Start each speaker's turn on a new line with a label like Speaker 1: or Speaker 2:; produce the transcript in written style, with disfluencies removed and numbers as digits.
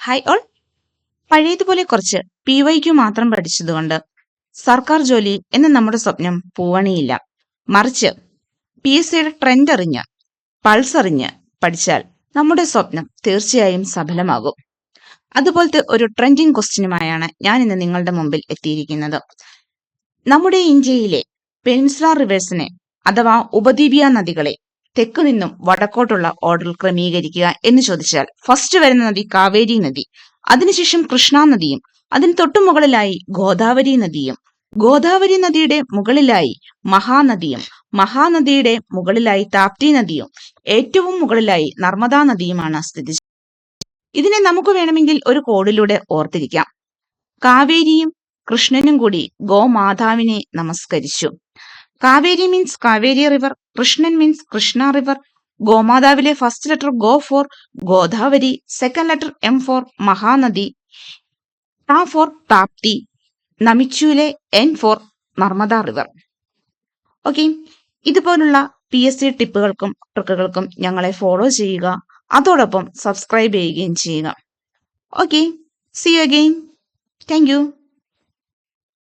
Speaker 1: Hi all. പഴയതുപോലെ കുറച്ച് PYQ മാത്രം പഠിച്ചതുകൊണ്ട് സർക്കാർ ജോലി എന്ന നമ്മുടെ സ്വപ്നം പൂവണിയില്ല. മറിച്ച് PSCയുടെ ട്രെൻഡ് അറിഞ്ഞ് പൾസ് അറിഞ്ഞ് പഠിച്ചാൽ നമ്മുടെ സ്വപ്നം തീർച്ചയായും സഫലമാകും. അതുപോലത്തെ ഒരു ട്രെൻഡിങ് ക്വസ്റ്റ്യനുമായാണ് ഞാൻ ഇന്ന് നിങ്ങളുടെ മുമ്പിൽ എത്തിയിരിക്കുന്നത്. നമ്മുടെ ഇന്ത്യയിലെ പെനിൻസുലാർ റിവേഴ്സിനെ അഥവാ ഉപദ്വീപീയ നദികളെ തെക്കു നിന്നും വടക്കോട്ടുള്ള ഓർഡറിൽ ക്രമീകരിക്കുക എന്ന് ചോദിച്ചാൽ ഫസ്റ്റ് വരുന്ന നദി കാവേരി നദി, അതിനുശേഷം കൃഷ്ണ നദിയും, അതിന് തൊട്ടു മുകളിലായി ഗോദാവരി നദിയും, ഗോദാവരി നദിയുടെ മുകളിലായി മഹാനദിയും, മഹാനദിയുടെ മുകളിലായി താപ്തി നദിയും, ഏറ്റവും മുകളിലായി നർമ്മദാ നദിയുമാണ് സ്ഥിതി ചെയ്യുന്നത്. ഇതിനെ നമുക്ക് വേണമെങ്കിൽ ഒരു കോഡിലൂടെ ഓർത്തിരിക്കാം. കാവേരിയും കൃഷ്ണനും കൂടി ഗോമാതാവിനെ നമസ്കരിച്ചു. Kaveri means Kaveri river, Krishnan means Krishna river. ഗോമാതാവിലെ first letter go for Godavari, second letter M for Mahanadi, ത ഫോർ താപ്തി, നമിച്ചുവിലെ N for Narmada river. Okay, ഇതുപോലുള്ള PSC ടിപ്പുകൾക്കും ട്രിക്കുകൾക്കും ഞങ്ങളെ ഫോളോ ചെയ്യുക, അതോടൊപ്പം സബ്സ്ക്രൈബ് ചെയ്യുകയും ചെയ്യുക. Okay, see you again. Thank U.